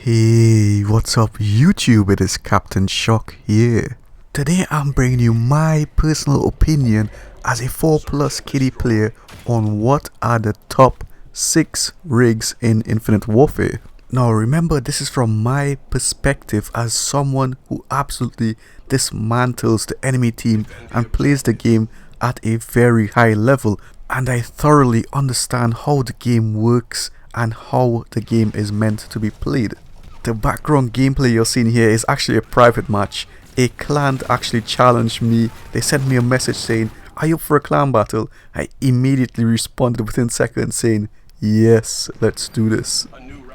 Hey, what's up YouTube? It is Captain Shock here. Today I'm bringing you my personal opinion as a 4+ kitty player on what are the top 6 rigs in Infinite Warfare. Now remember, this is from my perspective as someone who absolutely dismantles the enemy team and plays the game at a very high level, and I thoroughly understand how the game works and how the game is meant to be played. The background gameplay you're seeing here is actually a private match. A clan actually challenged me. They sent me a message saying, "Are you up for a clan battle?" I immediately responded within seconds saying, "Yes, let's do this."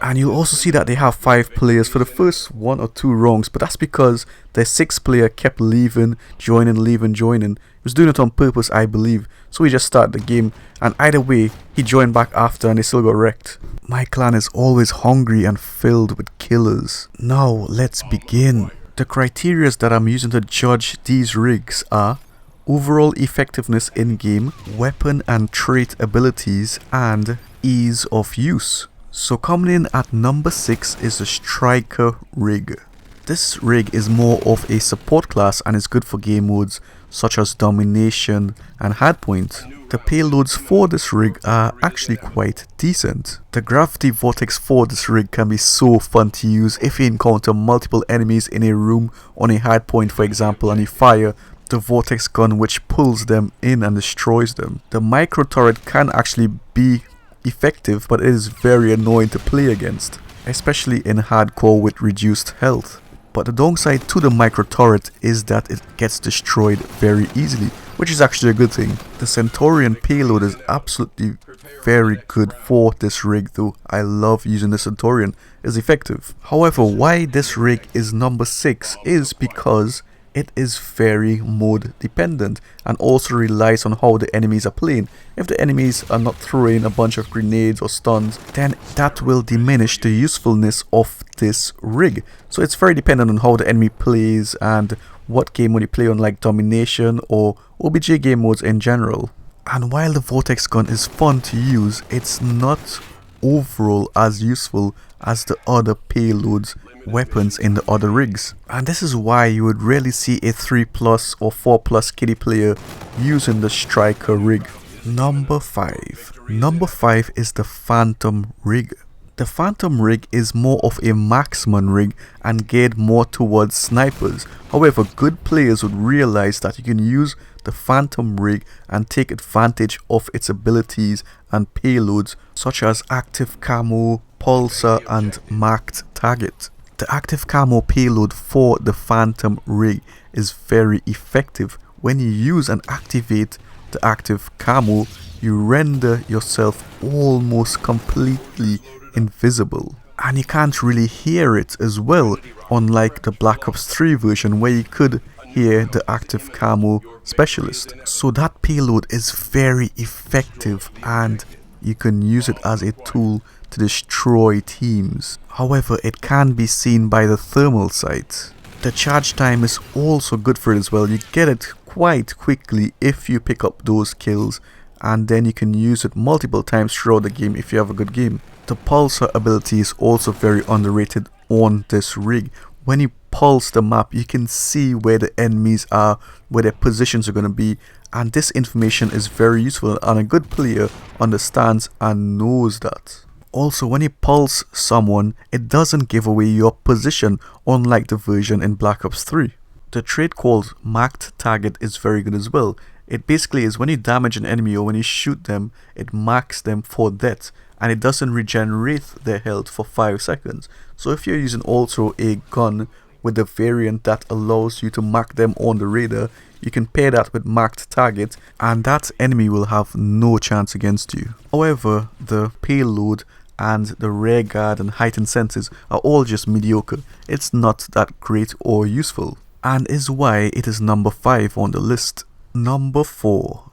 And you'll also see that they have 5 players for the first 1 or 2 rounds, but that's because their 6th player kept leaving, joining. He was doing it on purpose, I believe. So we just started the game, and either way, he joined back after and they still got wrecked. My clan is always hungry and filled with killers. Now let's begin. The criteria that I'm using to judge these rigs are overall effectiveness in game, weapon and trait abilities, and ease of use. So coming in at number 6 is the Striker rig. This rig is more of a support class and is good for game modes such as domination and hardpoint. The payloads for this rig are actually quite decent. The gravity vortex for this rig can be so fun to use if you encounter multiple enemies in a room on a hardpoint, for example, and you fire the vortex gun which pulls them in and destroys them. The micro turret can actually be effective, but it is very annoying to play against, especially in hardcore with reduced health. But the downside to the micro turret is that it gets destroyed very easily, which is actually a good thing. The Centurion payload is absolutely very good for this rig though. I love using the Centurion, it's effective. However, why this rig is number 6 is because it is very mode dependent and also relies on how the enemies are playing. If the enemies are not throwing a bunch of grenades or stuns, then that will diminish the usefulness of this rig. So it's very dependent on how the enemy plays and what game mode you play on, like domination or OBJ game modes in general. And while the vortex gun is fun to use, it's not overall as useful as the other payloads weapons in the other rigs, and this is why you would rarely see a 3+ or 4+ kitty player using the Striker rig. Number 5 is the Phantom rig. The Phantom rig is more of a marksman rig and geared more towards snipers. However, good players would realize that you can use the Phantom rig and take advantage of its abilities and payloads such as active camo, pulsar and marked target. The active camo payload for the Phantom rig is very effective. When you use and activate the active camo, you render yourself almost completely invisible. And you can't really hear it as well, unlike the Black Ops 3 version where you could hear the active camo specialist. So that payload is very effective and you can use it as a tool to destroy teams. However, it can be seen by the thermal sight. The charge time is also good for it as well. You get it quite quickly if you pick up those kills, and then you can use it multiple times throughout the game if you have a good game. The pulsar ability is also very underrated on this rig. When you pulse the map, you can see where the enemies are, where their positions are going to be, and this information is very useful and a good player understands and knows that. Also, when you pulse someone, it doesn't give away your position, unlike the version in Black Ops 3. The trait called marked target is very good as well. It basically is when you damage an enemy or when you shoot them, it marks them for death and it doesn't regenerate their health for 5 seconds. So if you're using also a gun with a variant that allows you to mark them on the radar, you can pair that with marked target and that enemy will have no chance against you. However, the payload and the rear guard and heightened senses are all just mediocre. It's not that great or useful, and is why it is number 5 on the list. Number 4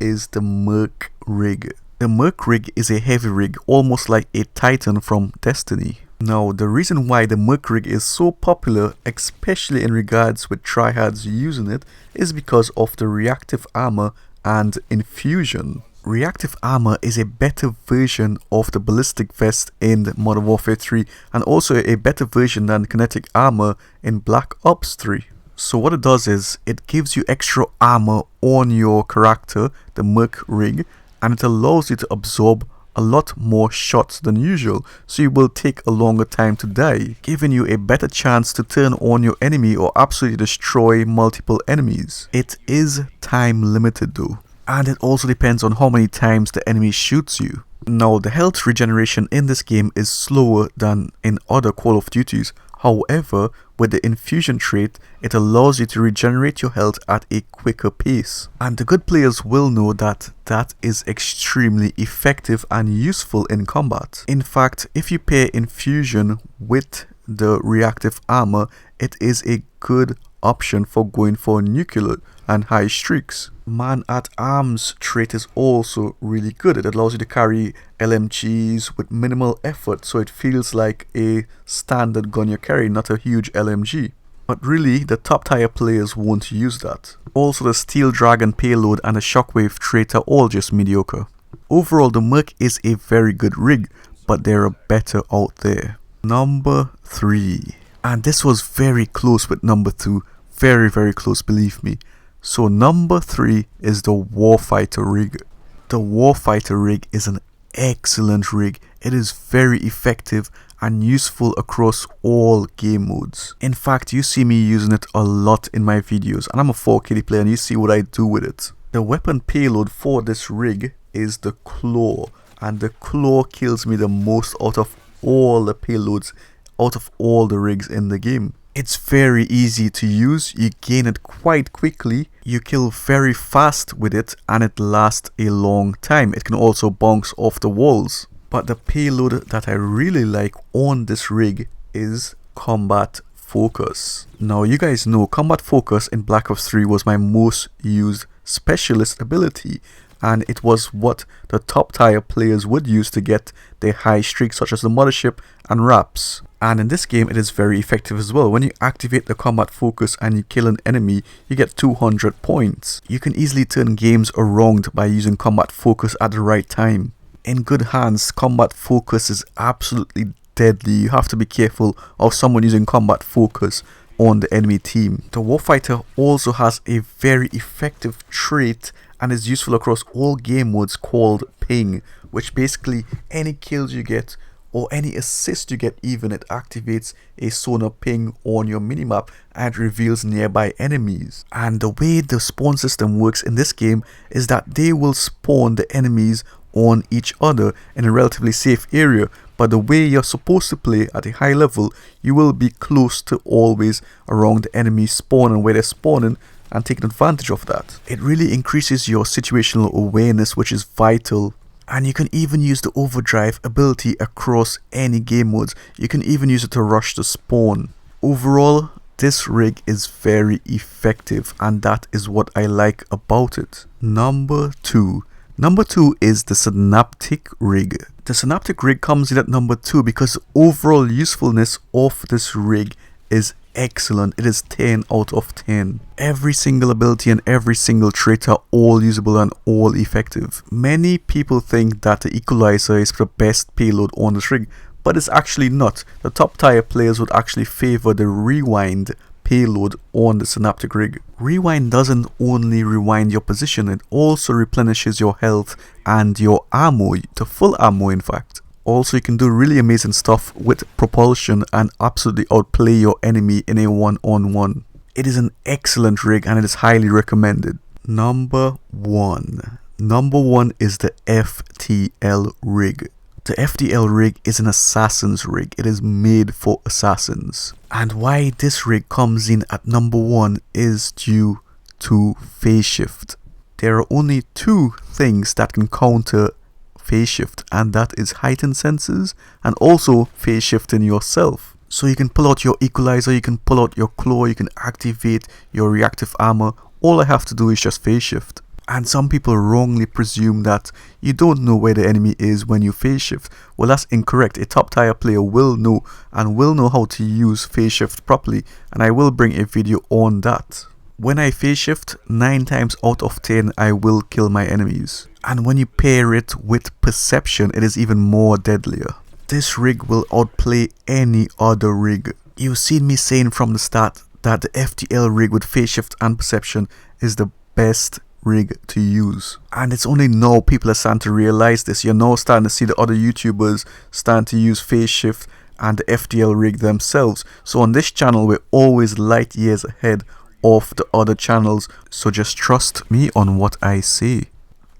is the Merc rig. The Merc rig is a heavy rig, almost like a Titan from Destiny. Now, the reason why the Merc rig is so popular, especially in regards with tryhards using it, is because of the reactive armor and infusion. Reactive armor is a better version of the ballistic vest in Modern Warfare 3 and also a better version than kinetic armor in Black Ops 3. So what it does is it gives you extra armor on your character, the Merc rig, and it allows you to absorb a lot more shots than usual, so you will take a longer time to die, giving you a better chance to turn on your enemy or absolutely destroy multiple enemies. It is time limited though, and it also depends on how many times the enemy shoots you. Now the health regeneration in this game is slower than in other Call of Duties. However, with the infusion trait, it allows you to regenerate your health at a quicker pace. And the good players will know that that is extremely effective and useful in combat. In fact, if you pair infusion with the reactive armor, it is a good option for going for nuclear and high streaks. Man at Arms trait is also really good. It allows you to carry LMGs with minimal effort, so it feels like a standard gun you carry, not a huge LMG. But really, the top tier players won't use that. Also, the Steel Dragon payload and the Shockwave trait are all just mediocre. Overall, the Merc is a very good rig, but there are better out there. Number 3. And this was very close with number 2. Very close, believe me. So number 3 is the Warfighter rig. The Warfighter rig is an excellent rig. It is very effective and useful across all game modes. In fact, you see me using it a lot in my videos, and I'm a 4KD player and you see what I do with it. The weapon payload for this rig is the Claw, and the Claw kills me the most out of all the payloads, out of all the rigs in the game. It's very easy to use, you gain it quite quickly, you kill very fast with it, and it lasts a long time. It can also bounce off the walls. But the payload that I really like on this rig is Combat Focus. Now you guys know Combat Focus in Black Ops 3 was my most used specialist ability, and it was what the top tier players would use to get their high streaks such as the Mothership and Raps. And in this game it is very effective as well. When you activate the Combat Focus and you kill an enemy, you get 200 points. You can easily turn games around by using Combat Focus at the right time. In good hands, Combat Focus is absolutely deadly. You have to be careful of someone using Combat Focus on the enemy team. The Warfighter also has a very effective trait and is useful across all game modes called Ping, which basically any kills you get or any assist you get, even, it activates a sonar ping on your minimap and reveals nearby enemies. And the way the spawn system works in this game is that they will spawn the enemies on each other in a relatively safe area, but the way you're supposed to play at a high level, you will be close to always around the enemy spawn and where they're spawning and taking advantage of that. It really increases your situational awareness, which is vital. And you can even use the overdrive ability across any game modes. You can even use it to rush the spawn. Overall, this rig is very effective, and that is what I like about it. Number 2. Number 2 is the Synaptic rig. The Synaptic rig comes in at number 2 because the overall usefulness of this rig is excellent. It is 10 out of 10. Every single ability and every single trait are all usable and all effective. Many people think that the Equalizer is the best payload on this rig, but it's actually not. The top tier players would actually favor the Rewind payload on the Synaptic rig. Rewind doesn't only rewind your position, it also replenishes your health and your ammo, the full ammo in fact. Also, you can do really amazing stuff with propulsion and absolutely outplay your enemy in a one-on-one. It is an excellent rig and it is highly recommended. Number 1. Number 1 is the FTL rig. The FTL rig is an assassin's rig. It is made for assassins. And why this rig comes in at number 1 is due to phase shift. There are only 2 things that can counter phase shift, and that is heightened senses and also phase shifting yourself. So you can pull out your Equalizer, you can pull out your Claw, you can activate your reactive armor. All I have to do is just phase shift. And some people wrongly presume that you don't know where the enemy is when you phase shift. Well, that's incorrect. A top tier player will know and will know how to use phase shift properly, and I will bring a video on that. When I phase shift, 9 times out of 10 I will kill my enemies. And when you pair it with perception, it is even more deadlier. This rig will outplay any other rig. You've seen me saying from the start that the FTL rig with phase shift and perception is the best rig to use. And it's only now people are starting to realize this. You're now starting to see the other YouTubers starting to use phase shift and the FTL rig themselves. So on this channel, we're always light years ahead of the other channels. So just trust me on what I say.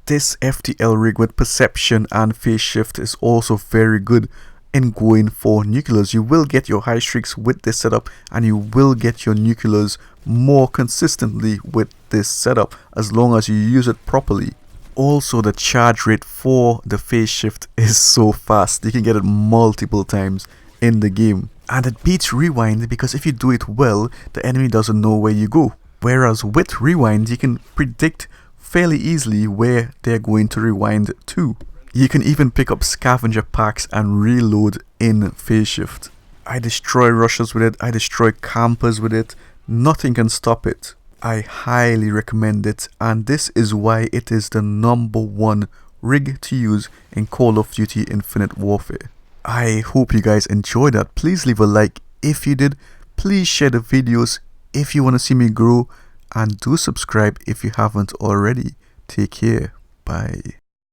This FTL rig with perception and phase shift is also very good in going for nuclears. You will get your high streaks with this setup, and you will get your nuclears more consistently with this setup as long as you use it properly. Also, the charge rate for the phase shift is so fast. You can get it multiple times in the game, and it beats rewind because if you do it well, the enemy doesn't know where you go. Whereas with rewind, you can predict fairly easily where they're going to rewind to. You can even pick up scavenger packs and reload in phase shift. I destroy rushers with it, I destroy campers with it, nothing can stop it. I highly recommend it, and this is why it is the #1 rig to use in Call of Duty Infinite Warfare. I hope you guys enjoyed that. Please leave a like if you did, please share the videos if you want to see me grow, and do subscribe if you haven't already. Take care, bye.